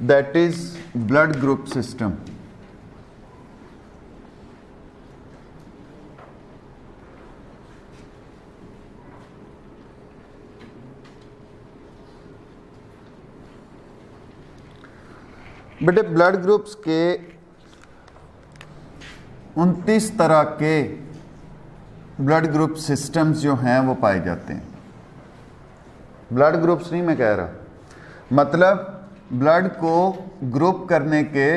that is blood group system. बेटे blood groups के 29 तरह के ब्लड ग्रुप सिस्टम्स जो हैं वो पाए जाते हैं। ब्लड ग्रुप्स नहीं मैं कह रहा, मतलब ब्लड को ग्रुप करने के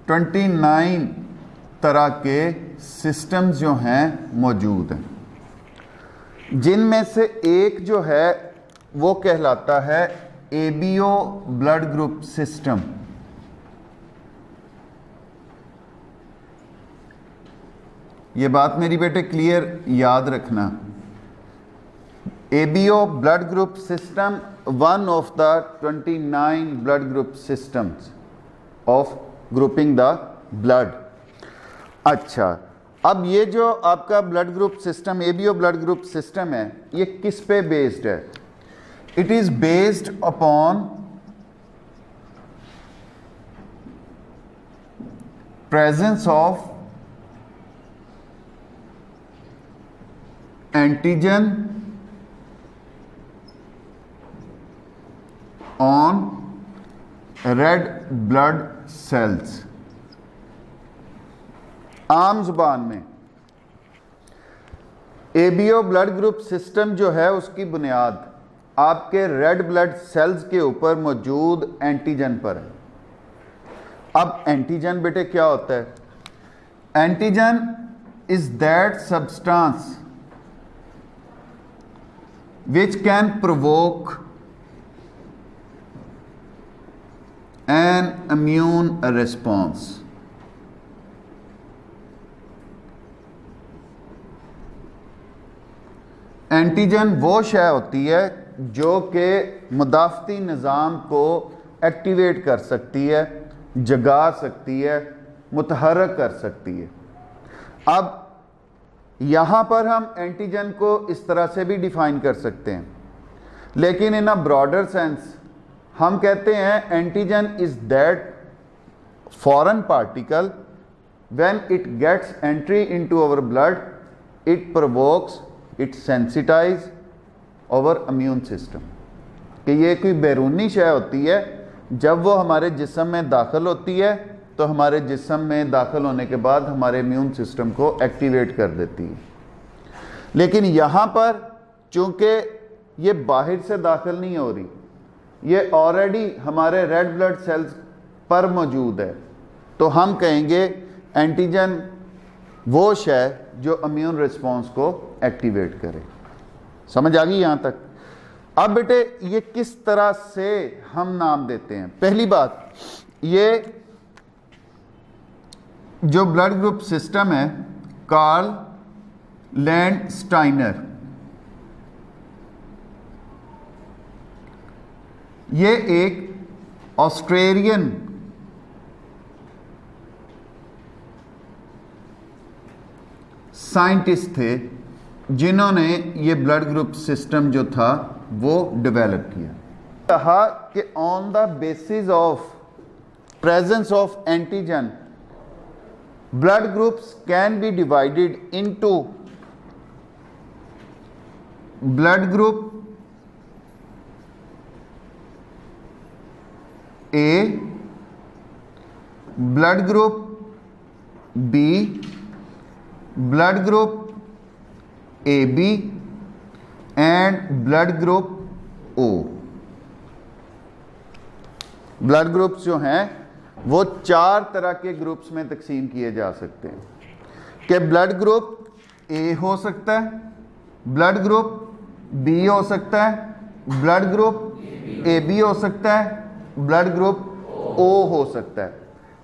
29 तरह के सिस्टम्स जो हैं मौजूद हैं, जिनमें से एक जो है वो कहलाता है एबीओ ब्लड ग्रुप सिस्टम। ये बात मेरी बेटे क्लियर याद रखना। ABO blood group system, one of the 29 blood group systems of grouping the blood। अच्छा, अब ये जो आपका blood group system ABO blood group system है, ये किस पे बेस्ड है? It is based upon presence of antigen on red blood cells। आम जुबान में एबीओ ब्लड ग्रुप सिस्टम जो है उसकी बुनियाद आपके रेड ब्लड सेल्स के ऊपर मौजूद एंटीजन पर है। अब एंटीजन बेटे क्या होता है? Antigen is that substance which can provoke an immune response। Antigen वो शय होती है जो कि मुदाफ़ती निज़ाम को एक्टिवेट कर सकती है, जगा सकती है, मुतहर्रिक कर सकती है। अब यहाँ पर हम एंटीजन को इस तरह से भी डिफ़ाइन कर सकते हैं, लेकिन इन अ ब्रॉडर सेंस हम कहते हैं antigen is that foreign particle when it gets entry into our blood it provokes it sensitize our immune system. कि ये कोई बैरूनी शय होती है, जब वो हमारे जिस्म में दाखिल होती है तो हमारे जिस्म में दाखिल होने के बाद हमारे इम्यून सिस्टम को एक्टिवेट कर देती है। लेकिन यहाँ पर चूँकि ये बाहर से दाखिल नहीं हो रही, ये ऑलरेडी हमारे रेड ब्लड सेल्स पर मौजूद है, तो हम कहेंगे एंटीजन वो शय जो इम्यून रिस्पॉन्स को एक्टिवेट करे। समझ आ गई यहाँ तक? अब बेटे ये किस तरह से हम नाम देते हैं? पहली बात, ये जो ब्लड ग्रुप सिस्टम है कार्ल लैंडस्टाइनर, ये एक ऑस्ट्रेलियन साइंटिस्ट थे जिन्होंने ये ब्लड ग्रुप सिस्टम जो था वो डेवलप किया। कहा कि on the basis of presence of antigen blood groups can be divided into blood group A, blood group B, blood group A B and blood group O. Blood groups जो हैं वो 4 तरह के ग्रुप्स में तकसीम किए जा सकते हैं कि ब्लड ग्रुप ए हो सकता है, ब्लड ग्रुप बी हो सकता है, ब्लड ग्रुप ए बी हो सकता है, ब्लड ग्रुप ओ हो सकता है।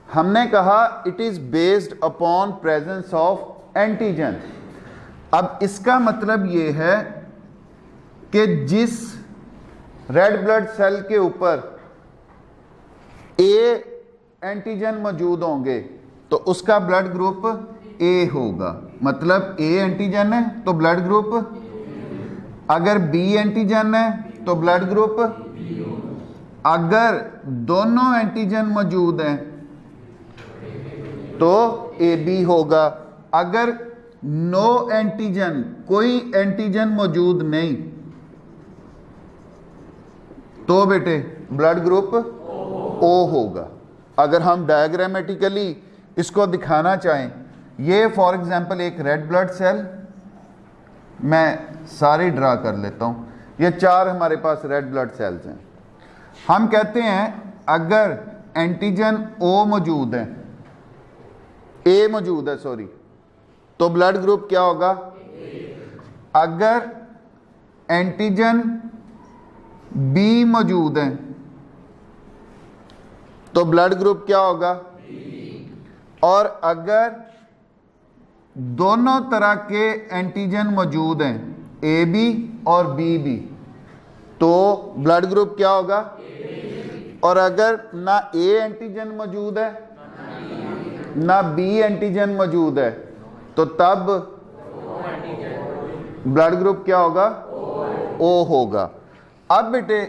हमने कहा it is based upon presence of antigen. अब इसका मतलब ये है कि जिस रेड ब्लड सेल के ऊपर ए एंटीजन मौजूद होंगे तो उसका ब्लड ग्रुप ए होगा, मतलब ए एंटीजन है तो ब्लड ग्रुप, अगर बी एंटीजन है तो ब्लड ग्रुप, अगर दोनों एंटीजन मौजूद हैं तो ए बी होगा। अगर नो एंटीजन, कोई एंटीजन मौजूद नहीं, तो बेटे ब्लड ग्रुप ओ होगा। अगर हम डायग्रामेटिकली इसको दिखाना चाहें, ये फॉर एग्जांपल एक रेड ब्लड सेल, मैं सारे ड्रा कर लेता हूं, ये 4 हमारे पास रेड ब्लड सेल्स हैं। हम कहते हैं अगर एंटीजन ओ मौजूद है, ए मौजूद है सॉरी, तो ब्लड ग्रुप क्या होगा? अगर एंटीजन बी मौजूद है तो ब्लड ग्रुप क्या होगा? और अगर दोनों तरह के एंटीजन मौजूद हैं, ए बी और बी बी, तो ब्लड ग्रुप क्या होगा? और अगर ना ए एंटीजन मौजूद है ना बी एंटीजन मौजूद है, तो तब ब्लड ग्रुप क्या होगा? ओ होगा। अब बेटे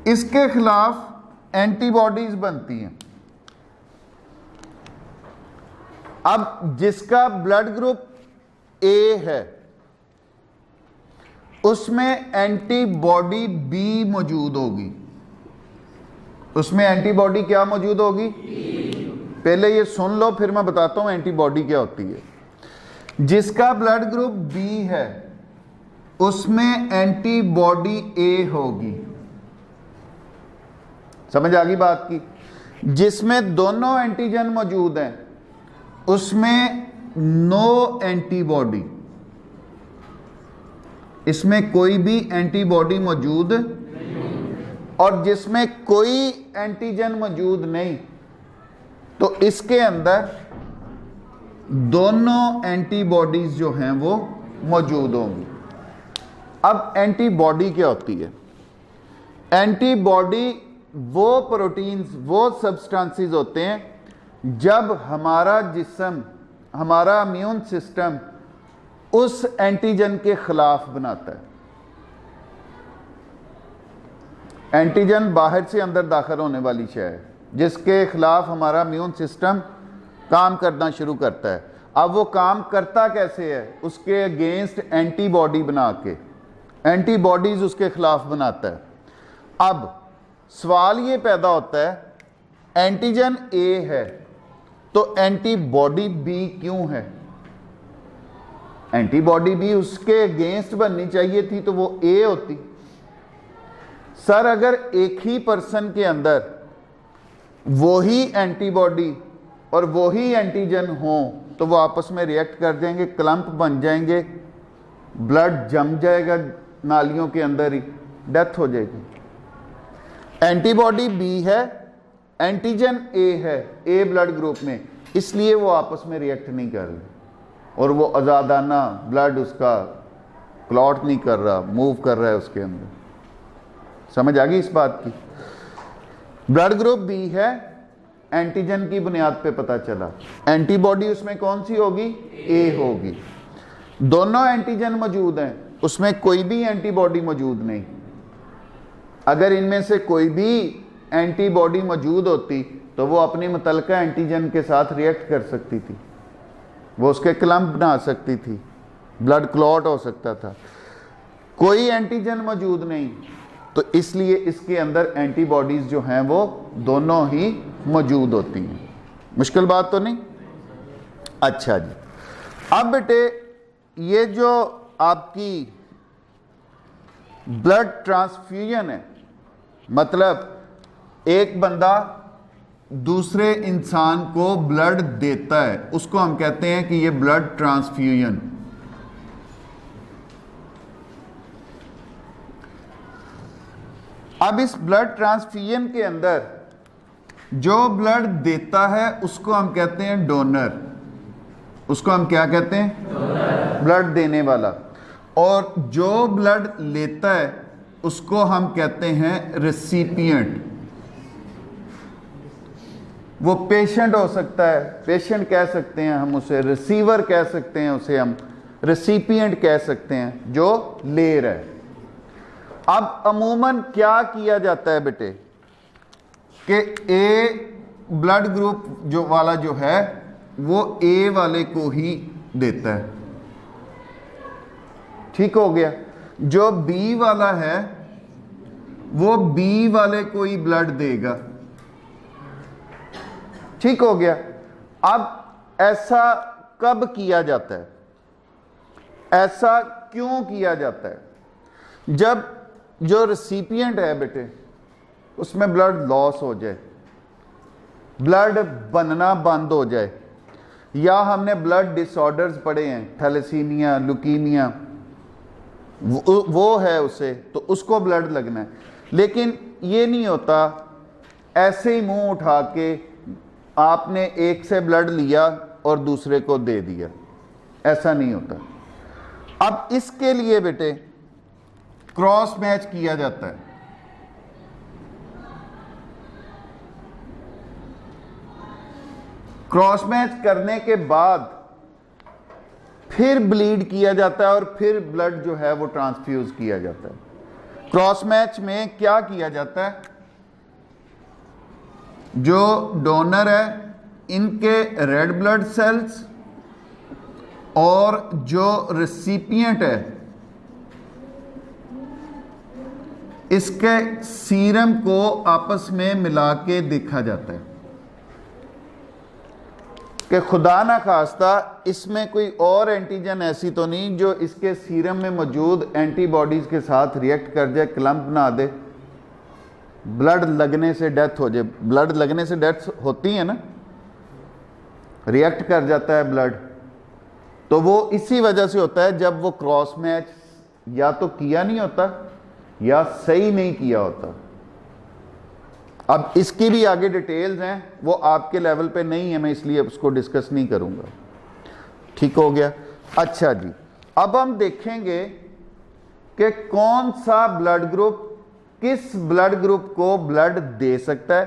इसके खिलाफ एंटीबॉडीज बनती हैं। अब जिसका ब्लड ग्रुप ए है उसमें एंटीबॉडी बी मौजूद होगी। उसमें एंटीबॉडी क्या मौजूद होगी? पहले ये सुन लो, फिर मैं बताता हूं एंटीबॉडी क्या होती है। जिसका ब्लड ग्रुप बी है उसमें एंटीबॉडी ए होगी। समझ आ गई बात की? जिसमें दोनों एंटीजन मौजूद हैं उसमें नो एंटीबॉडी, इसमें कोई भी एंटीबॉडी मौजूद, और जिसमें कोई एंटीजन मौजूद नहीं तो इसके अंदर दोनों एंटीबॉडीज जो हैं वो मौजूद होंगी। अब एंटीबॉडी क्या होती है? एंटीबॉडी वो प्रोटीन्स, वो सब्सटेंसेस होते हैं जब हमारा जिस्म, हमारा इम्यून सिस्टम उस एंटीजन के खिलाफ बनाता है। एंटीजन बाहर से अंदर दाखिल होने वाली शय है जिसके खिलाफ हमारा इम्यून सिस्टम काम करना शुरू करता है। अब वो काम करता कैसे है? उसके अगेंस्ट एंटीबॉडी बना के, एंटीबॉडीज उसके खिलाफ बनाता है। अब सवाल ये पैदा होता है, एंटीजन ए है तो एंटीबॉडी बी क्यों है? एंटीबॉडी बी उसके अगेंस्ट बननी चाहिए थी तो वो ए होती। सर अगर एक ही पर्सन के अंदर वही एंटीबॉडी और वही एंटीजन हो तो वो आपस में रिएक्ट कर जाएंगे, क्लम्प बन जाएंगे, ब्लड जम जाएगा नालियों के अंदर ही, डेथ हो जाएगी। एंटीबॉडी बी है, एंटीजन ए है, ए ब्लड ग्रुप में, इसलिए वो आपस में रिएक्ट नहीं कर रहे और वो आज़ादाना ब्लड उसका क्लॉट नहीं कर रहा, मूव कर रहा है उसके अंदर। समझ आ गई इस बात की? ब्लड ग्रुप बी है, एंटीजन की बुनियाद पे पता चला। एंटीबॉडी उसमें कौन सी होगी? ए होगी। दोनों एंटीजन मौजूद हैं, उसमें कोई भी एंटीबॉडी मौजूद नहीं। अगर इनमें से कोई भी एंटीबॉडी मौजूद होती तो वो अपनी मुतलका एंटीजन के साथ रिएक्ट कर सकती थी, वो उसके क्लम्प बना सकती थी, ब्लड क्लॉट हो सकता था। कोई एंटीजन मौजूद नहीं तो इसलिए इसके अंदर एंटीबॉडीज जो हैं वो दोनों ही मौजूद होती हैं। मुश्किल बात तो नहीं? अच्छा जी, अब बेटे ये जो आपकी ब्लड ट्रांसफ्यूजन है, मतलब एक बंदा दूसरे इंसान को ब्लड देता है, उसको हम कहते हैं कि ये ब्लड ट्रांसफ्यूजन। अब इस ब्लड ट्रांसफ्यूजन के अंदर जो ब्लड देता है उसको हम कहते हैं डोनर। उसको हम क्या कहते हैं? डोनर, ब्लड देने वाला। और जो ब्लड लेता है उसको हम कहते हैं रेसिपिएंट। वो पेशेंट हो सकता है, पेशेंट कह सकते हैं हम उसे, रिसीवर कह सकते हैं उसे, हम रेसिपिएंट कह सकते हैं जो ले रहा है। अब अमूमन क्या किया जाता है बेटे कि ए ब्लड ग्रुप जो वाला जो है वो ए वाले को ही देता है, ठीक हो गया। जो बी वाला है वो बी वाले को ही ब्लड देगा, ठीक हो गया। अब ऐसा कब किया जाता है, ऐसा क्यों किया जाता है? जब जो रिसिपिएंट है बेटे उसमें ब्लड लॉस हो जाए, ब्लड बनना बंद हो जाए, या हमने ब्लड डिसऑर्डर्स पढ़े हैं, थैलेसीमिया, ल्यूकीमिया, वो है उसे, तो उसको ब्लड लगना है। लेकिन ये नहीं होता ऐसे ही मुंह उठा के आपने एक से ब्लड लिया और दूसरे को दे दिया, ऐसा नहीं होता। अब इसके लिए बेटे क्रॉस मैच किया जाता है। क्रॉस मैच करने के बाद फिर ब्लीड किया जाता है और फिर ब्लड जो है वो ट्रांसफ्यूज किया जाता है। क्रॉस मैच में क्या किया जाता है, जो डोनर है इनके रेड ब्लड सेल्स और जो रिसिपिएंट है इसके सीरम को आपस में मिला के देखा जाता है कि खुदा ना खास्ता इसमें कोई और एंटीजन ऐसी तो नहीं जो इसके सीरम में मौजूद एंटीबॉडीज के साथ रिएक्ट कर जाए, क्लम्प बना दे, ब्लड लगने से डेथ हो जाए। ब्लड लगने से डेथ होती है ना, रिएक्ट कर जाता है ब्लड, तो वो इसी वजह से होता है जब वो क्रॉस मैच या तो किया नहीं होता या सही नहीं किया होता। अब इसकी भी आगे डिटेल्स हैं, वो आपके लेवल पे नहीं है, मैं इसलिए उसको डिस्कस नहीं करूंगा, ठीक हो गया। अच्छा जी, अब हम देखेंगे कि कौन सा ब्लड ग्रुप किस ब्लड ग्रुप को ब्लड दे सकता है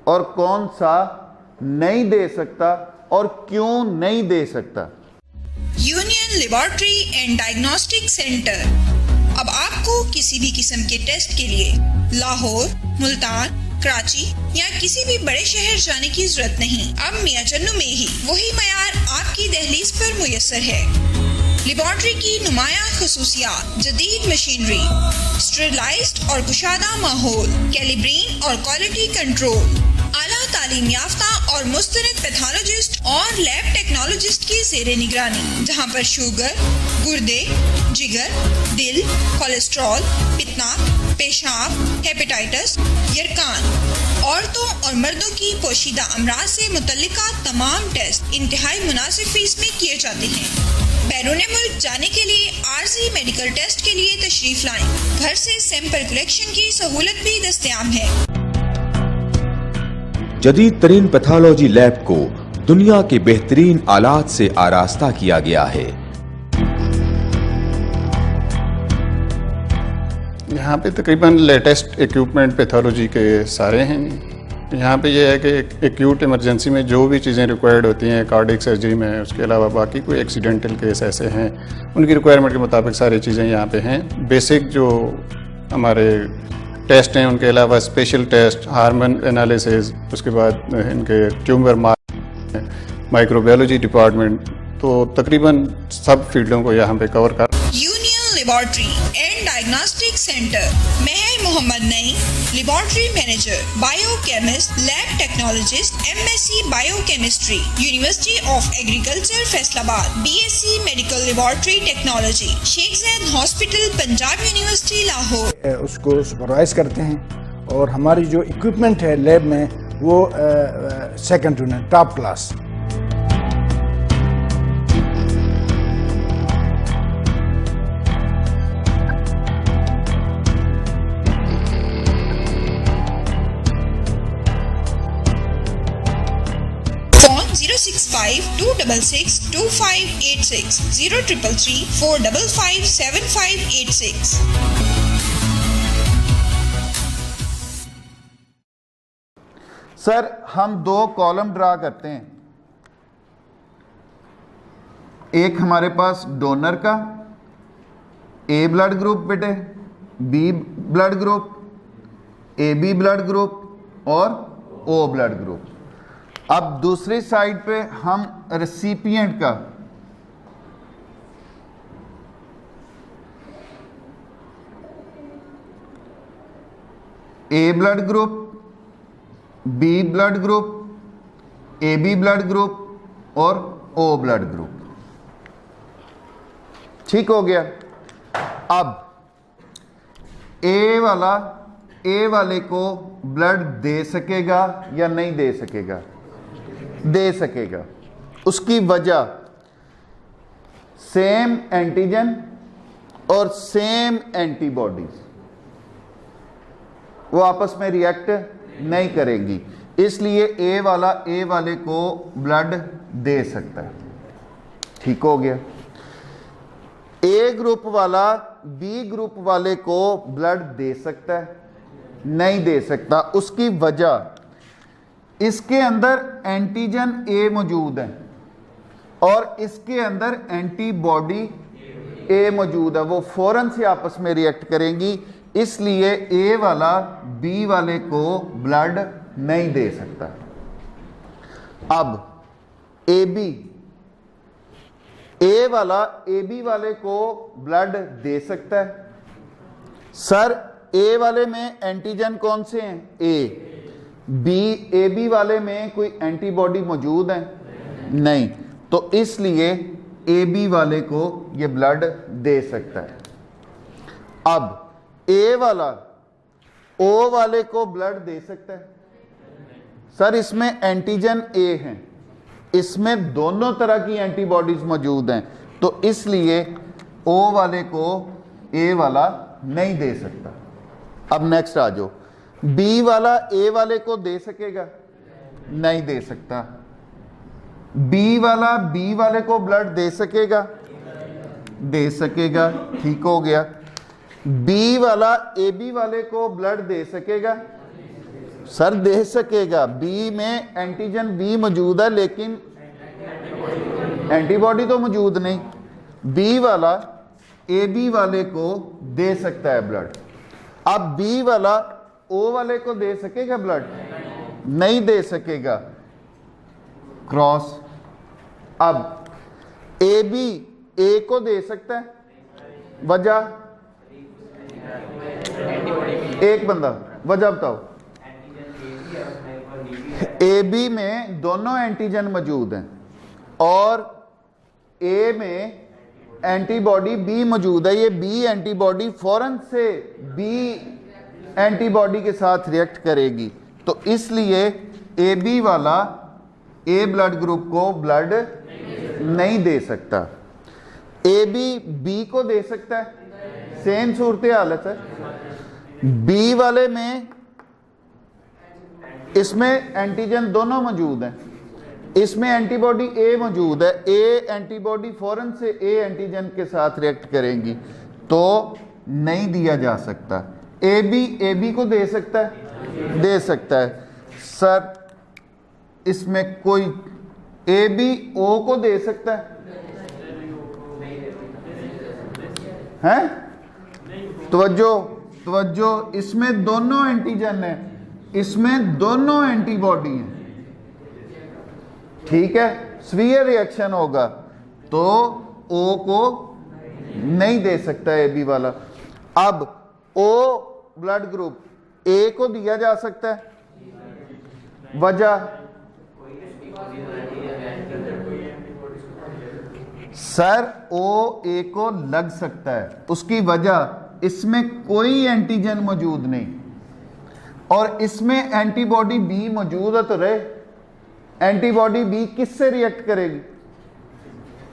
और कौन सा नहीं दे सकता और क्यों नहीं दे सकता। Union laboratory and diagnostic centre अब आपको किसी भी किस्म के टेस्ट के लिए लाहौर, मुल्तान, कराची या किसी भी बड़े शहर जाने की जरूरत नहीं। अब मियां चन्नू में ही वही मयार आपकी दहलीज पर मुयस्सर है। लेबोरेटरी की नुमाया खसूसियात, जदीद मशीनरी, स्टेरिलाइज्ड और कुशादा माहौल, कैलिब्रीन और क्वालिटी कंट्रोल, आला तालीम याफ्ता और मुस्तनद पैथोलॉजिस्ट और लैब टेक्नोलॉजिस्ट की ज़ेरे निगरानी, जहां पर शुगर, गुर्दे, जिगर, दिल, कोलेस्ट्रॉल, पित्ना, पेशाब, हेपेटाइटिस, यरकान, औरतों और मर्दों की पोशीदा अमराज से मुतल्लिका तमाम टेस्ट इंतहाई मुनासिब फीस में किए जाते हैं। बैरून मुल्क जाने के लिए आर्जी मेडिकल टेस्ट के लिए तशरीफ लाएं। घर से सैंपल कलेक्शन की सहूलत भी दस्तयाब है। जदीद तरीन पैथोलॉजी लैब को दुनिया के बेहतरीन आलात से आरास्ता किया गया है। यहाँ पे तकरीबन लेटेस्ट इक्विपमेंट पैथोलॉजी के सारे हैं। यहाँ पे ये है कि एक्यूट इमरजेंसी में जो भी चीज़ें रिक्वायर्ड होती हैं कार्डियक सर्जरी में, उसके अलावा बाकी कोई एक्सीडेंटल केस ऐसे हैं उनकी रिक्वायरमेंट के मुताबिक सारी चीज़ें यहाँ पे हैं। बेसिक जो हमारे टेस्ट हैं उनके अलावा स्पेशल टेस्ट, हार्मोन एनालिसिस, उसके बाद इनके ट्यूमर माइक्रोबायोलॉजी डिपार्टमेंट, तो तकरीबन सब फील्डों को यहाँ पे कवर कर। Union laboratory and diagnostic centre, Mehar Mohammad Naeem, laboratory manager, biochemist, lab technologist, MSc biochemistry, university of agriculture Faisalabad, BSc medical laboratory technology, Sheikh Zayed hospital, Punjab university Lahore. उसको सुपरवाइज करते हैं और हमारी जो इक्विपमेंट है लैब में वो second to none, top class. Phone 065-266-2586, 0334557586। Sir हम दो कॉलम ड्रा करते हैं, एक हमारे पास डोनर का ए ब्लड ग्रुप बेटे B blood group, A B blood group और ओ ब्लड ग्रुप। अब दूसरी साइड पे हम रेसिपिएंट का A blood group, B blood group, A B blood group और ओ ब्लड ग्रुप। ठीक हो गया। अब ए वाले को ब्लड दे सकेगा या नहीं दे सकेगा? दे सकेगा। उसकी वजह सेम एंटीजन और सेम एंटीबॉडीज, वो आपस में रिएक्ट नहीं करेंगी, इसलिए ए वाले को ब्लड दे सकता है। ठीक हो गया। ए ग्रुप वाला बी ग्रुप वाले को ब्लड दे सकता है? नहीं दे सकता। उसकी वजह, इसके अंदर एंटीजन ए मौजूद है और इसके अंदर एंटीबॉडी ए मौजूद है, वो फौरन से आपस में रिएक्ट करेंगी, इसलिए ए वाला बी वाले को ब्लड नहीं दे सकता। अब ए वाला ए बी वाले को ब्लड दे सकता है। सर ए वाले में एंटीजन कौन से हैं? ए बी वाले में कोई एंटीबॉडी मौजूद है? नहीं, तो इसलिए ए बी वाले को ये ब्लड दे सकता है। अब ए वाला ओ वाले को ब्लड दे सकता है? सर इसमें एंटीजन ए है, इसमें दोनों तरह की एंटीबॉडीज मौजूद हैं, तो इसलिए ओ वाले को ए वाला नहीं दे सकता। अब नेक्स्ट आ जाओ, बी वाला ए वाले को दे सकेगा? नहीं दे सकता। बी वाला बी वाले को ब्लड दे सकेगा? दे सकेगा। ठीक हो गया। बी वाला ए बी वाले को ब्लड दे सकेगा? सर दे सकेगा। बी में एंटीजन बी मौजूद है लेकिन एंटीबॉडी तो मौजूद नहीं। बी वाला ए बी वाले को दे सकता है ब्लड। अब बी वाला ओ वाले को दे सकेगा ब्लड? नहीं दे सकेगा। क्रॉस। अब ए बी ए को दे सकता है? वजह? एक बंदा वजह बताओ। ए बी में दोनों एंटीजन मौजूद हैं और ए में एंटीबॉडी बी मौजूद है। ये बी एंटीबॉडी फौरन से बी एंटीबॉडी के साथ रिएक्ट करेगी, तो इसलिए ए बी वाला ए ब्लड ग्रुप को ब्लड नहीं दे सकता। ए बी बी को दे सकता है? सेम सूरत हाल है सर। बी वाले में इसमें एंटीजन दोनों मौजूद हैं, इसमें एंटीबॉडी ए मौजूद है, ए एंटीबॉडी फौरन से ए एंटीजन के साथ रिएक्ट करेंगी, तो नहीं दिया जा सकता। ए बी को दे सकता है? दे सकता है। सर इसमें कोई ए बी ओ को दे सकता है? हैं? तवज्जो, इसमें दोनों एंटीजन है, इसमें दोनों एंटीबॉडी हैं। ठीक है, स्वीयर रिएक्शन होगा तो ओ को नहीं दे सकता ए बी वाला। अब ओ ब्लड ग्रुप ए को दिया जा सकता है? वजह? सर ओ ए को लग सकता है। उसकी वजह, इसमें कोई एंटीजन मौजूद नहीं और इसमें एंटीबॉडी बी मौजूद है, तो रहे। एंटीबॉडी बी किससे रिएक्ट करेगी?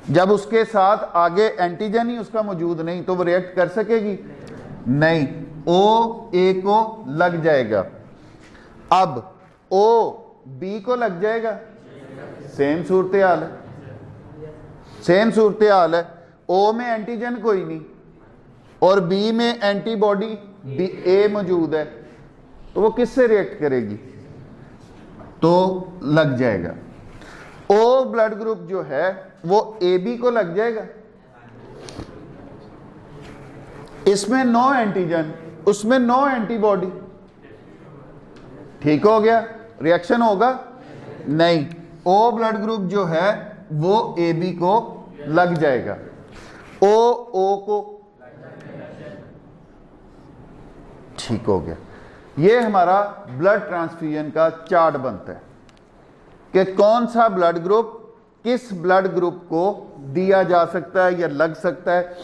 जब उसके साथ आगे एंटीजन ही उसका मौजूद नहीं, तो वो रिएक्ट कर सकेगी? नहीं। ओ ए को लग जाएगा। अब ओ बी को लग जाएगा? सेम सूरत हाल है, सेम सूरत हाल है। ओ में एंटीजन कोई नहीं और बी में एंटीबॉडी बी ए मौजूद है, तो वो किससे रिएक्ट करेगी? तो लग जाएगा। ओ ब्लड ग्रुप जो है वो ए बी को लग जाएगा? इसमें 9 एंटीजन, उसमें 9 एंटीबॉडी। ठीक हो गया? रिएक्शन होगा नहीं। ओ ब्लड ग्रुप जो है वो AB को लग जाएगा, O को। ठीक हो गया। ये हमारा ब्लड ट्रांसफ्यूजन का चार्ट बनता है कि कौन सा ब्लड ग्रुप किस ब्लड ग्रुप को दिया जा सकता है या लग सकता है।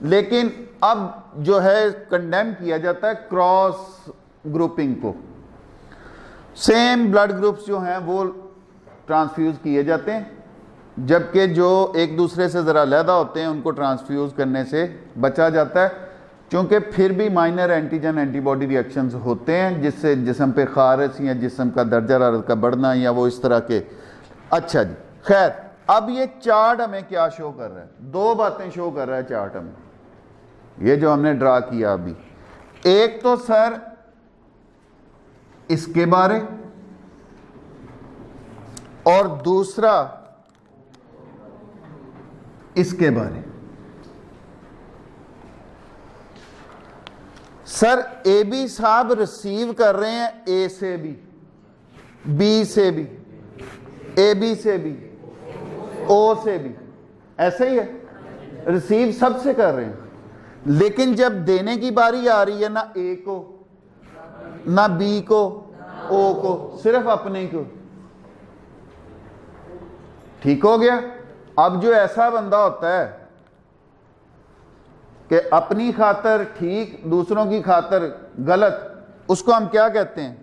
लेकिन अब जो है कंडेम किया जाता है क्रॉस ग्रुपिंग को। सेम ब्लड ग्रुप्स जो हैं वो ट्रांसफ्यूज किए जाते हैं, जबकि जो एक दूसरे से ज़रा अलहदा होते हैं उनको ट्रांसफ्यूज करने से बचा जाता है, क्योंकि फिर भी माइनर एंटीजन एंटीबॉडी रिएक्शंस होते हैं जिससे जिस्म पे खारिश या जिस्म का दर्जा हरारत का बढ़ना या वो इस तरह के। अच्छा जी, खैर अब ये चार्ट हमें क्या शो कर रहा है? 2 बातें शो कर रहा है चार्ट हमें, ये जो हमने ड्रा किया अभी। एक तो सर इसके बारे, और दूसरा इसके बारे। सर AB साहब रिसीव कर रहे हैं A से भी, B से भी, AB से भी, O से भी, ऐसे ही है, रिसीव सबसे कर रहे हैं। लेकिन जब देने की बारी आ रही है ना A को, ना B को, O को, सिर्फ अपने को। ठीक हो गया? अब जो ऐसा बंदा होता है कि अपनी खातर ठीक दूसरों की खातर गलत, उसको हम क्या कहते हैं?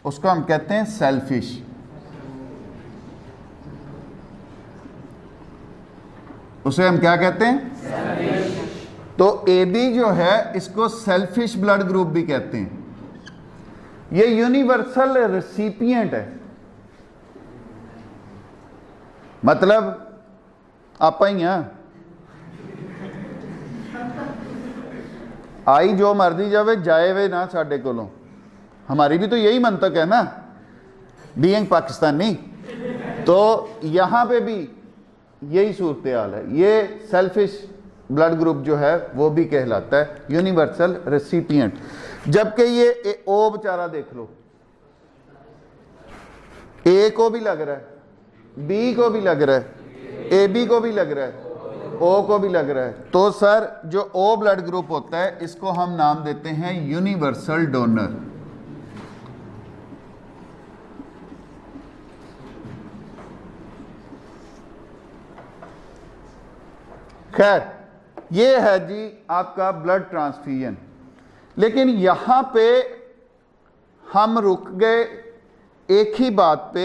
उसको हम कहते हैं सेल्फिश। उसे हम क्या कहते हैं? सेल्फिश। तो AB जो है इसको सेल्फिश ब्लड ग्रुप भी कहते हैं। ये यूनिवर्सल रेसिपिएंट है, मतलब आप ही आई जो मर्जी जावे जाए वे ना साडे कोलों। हमारी भी तो यही मंतक है ना, बीइंग पाकिस्तानी। तो यहाँ पे भी यही सूरत हाल है। ये सेल्फिश ब्लड ग्रुप जो है वो भी कहलाता है यूनिवर्सल रेसिपिएंट। जबकि ये O बेचारा देख लो, A को भी लग रहा है, B को भी लग रहा है, AB को भी लग रहा है, O को भी लग रहा है। तो सर जो O ब्लड ग्रुप होता है इसको हम नाम देते हैं यूनिवर्सल डोनर। खैर ये है जी आपका ब्लड ट्रांसफ्यूजन। लेकिन यहां पे हम रुक गए एक ही बात पे।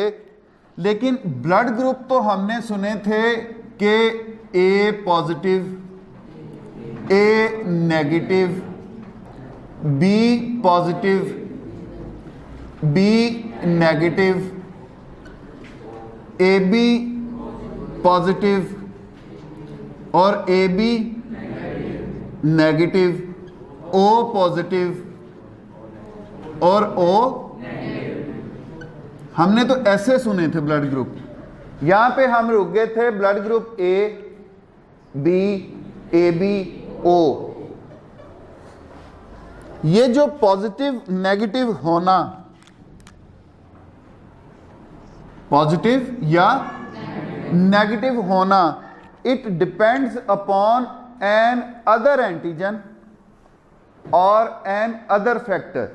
लेकिन ब्लड ग्रुप तो हमने सुने थे कि A positive, A negative, B positive, B negative, AB positive और AB नेगेटिव, O पॉजिटिव और O हमने तो ऐसे सुने थे ब्लड ग्रुप। यहां पे हम रुक गए थे blood group A, B, AB, O। ये जो पॉजिटिव नेगेटिव होना, पॉजिटिव या नेगेटिव होना, it depends upon another antigen और एन अदर फैक्टर,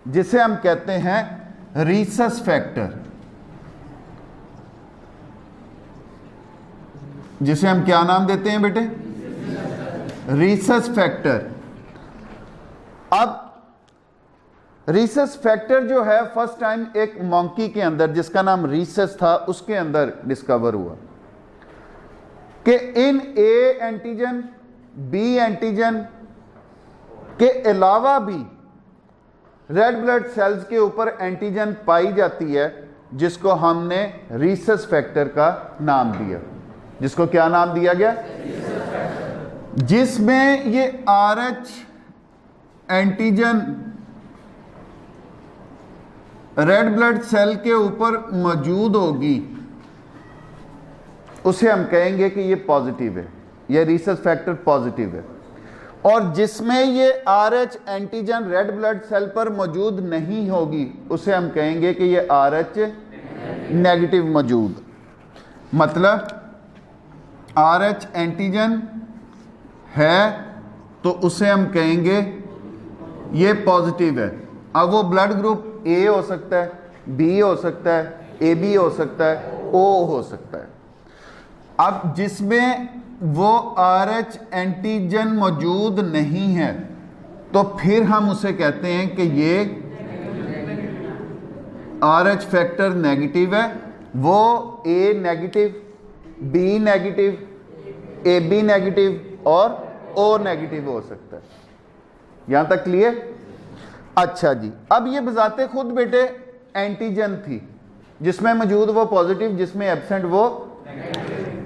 जिसे हम कहते हैं रीसस फैक्टर। जिसे हम क्या नाम देते हैं बेटे? Rhesus factor. अब रीसस फैक्टर जो है फर्स्ट टाइम एक मंकी के अंदर जिसका नाम रीसस था उसके अंदर डिस्कवर हुआ कि इन ए एंटीजन, बी एंटीजन के अलावा भी रेड ब्लड सेल्स के ऊपर एंटीजन पाई जाती है जिसको हमने रीसस फैक्टर का नाम दिया। जिसको क्या नाम दिया गया? जिसमें ये RH antigen red blood cell के ऊपर मौजूद होगी उसे हम कहेंगे कि ये पॉजिटिव है, ये रीसस फैक्टर पॉजिटिव है। और जिसमें ये RH antigen red blood cell पर मौजूद नहीं होगी उसे हम कहेंगे कि ये RH नेगेटिव मौजूद। मतलब RH एंटीजन है तो उसे हम कहेंगे ये पॉजिटिव है। अब वो ब्लड ग्रुप A हो सकता है, B हो सकता है, AB हो सकता है, O हो सकता है। अब जिसमें वो RH एंटीजन मौजूद नहीं है तो फिर हम उसे कहते हैं कि ये RH फैक्टर नेगेटिव है। वो A negative, B negative, AB negative और O नेगेटिव हो सकता है। यहां तक क्लियर? अच्छा जी, अब ये बजाते खुद बेटे एंटीजन थी, जिसमें मौजूद वो पॉजिटिव, जिसमें एब्सेंट वो।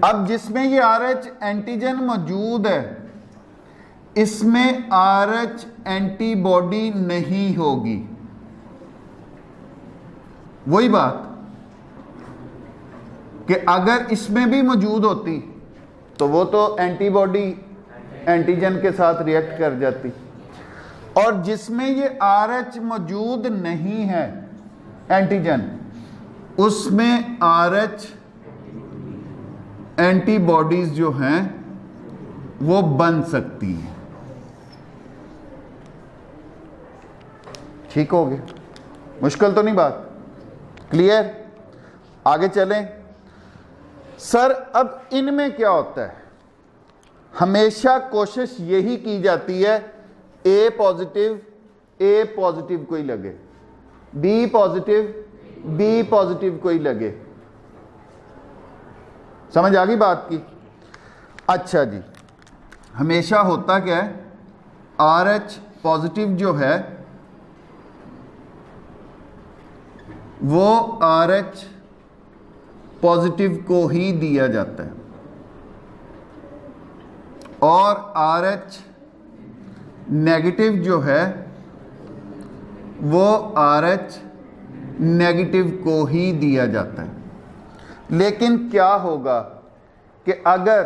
अब जिसमें ये RH एंटीजन मौजूद है इसमें RH एंटीबॉडी नहीं होगी। वही बात कि अगर इसमें भी मौजूद होती तो वो तो एंटीबॉडी एंटीजन के साथ रिएक्ट कर जाती। और जिसमें ये RH मौजूद नहीं है एंटीजन, उसमें RH एंटीबॉडीज जो हैं वो बन सकती हैं। ठीक हो गया? मुश्किल तो नहीं बात? क्लियर? आगे चलें। सर अब इनमें क्या होता है? हमेशा कोशिश यही की जाती है A पॉजिटिव कोई लगे, B पॉजिटिव कोई लगे। समझ आ गई बात की? अच्छा जी, हमेशा होता क्या है, RH पॉजिटिव जो है वो RH पॉजिटिव को ही दिया जाता है और RH नेगेटिव जो है वो RH नेगेटिव को ही दिया जाता है। लेकिन क्या होगा कि अगर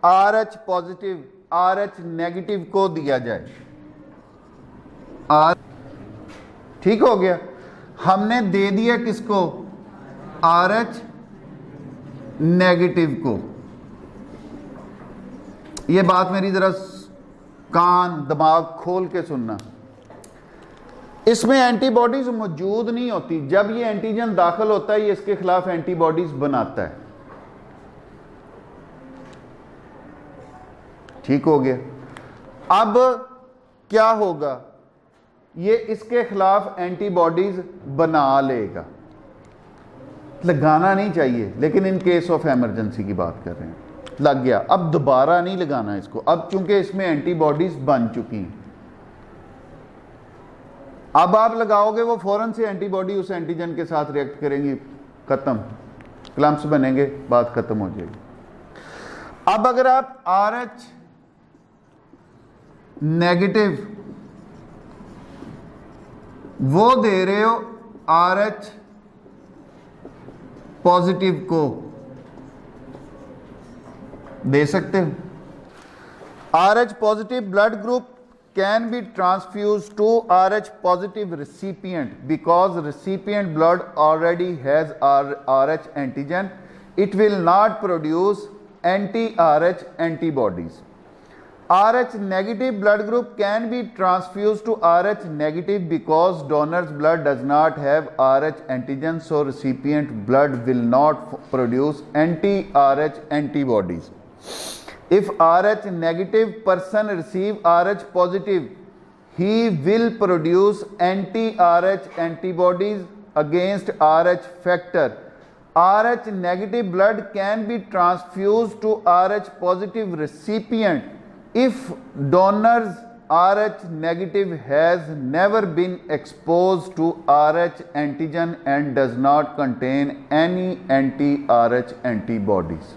RH पॉजिटिव RH नेगेटिव को दिया जाए, ठीक हो गया, हमने दे दिया किसको? RH नेगेटिव को। ये बात मेरी जरा कान दिमाग खोल के सुनना। इसमें एंटीबॉडीज मौजूद नहीं होती। जब ये एंटीजन दाखिल होता है ये इसके खिलाफ एंटीबॉडीज बनाता है। ठीक हो गया? अब क्या होगा? ये इसके खिलाफ एंटीबॉडीज बना लेगा। लगाना नहीं चाहिए, लेकिन इन केस ऑफ इमरजेंसी की बात कर रहे हैं। लग गया, अब दोबारा नहीं लगाना इसको। अब चूंकि इसमें एंटीबॉडीज बन चुकी हैं, अब आप लगाओगे वो फौरन से एंटीबॉडी उस एंटीजन के साथ रिएक्ट करेंगी, खत्म, क्लम्प्स बनेंगे, बात खत्म हो जाएगी। अब अगर आप RH नेगेटिव वो दे रहे हो RH पॉजिटिव को, दे सकते हो। RH positive blood group can be transfused to RH positive recipient because recipient blood already has RH antigen. It will not produce anti-RH antibodies. RH negative blood group can be transfused to RH negative because donor's blood does not have RH antigen, so recipient blood will not produce anti-RH antibodies. If RH negative person receive RH positive, he will produce anti-RH antibodies against RH factor. RH negative blood can be transfused to RH positive recipient if donor's RH negative has never been exposed to RH antigen and does not contain any anti-RH antibodies.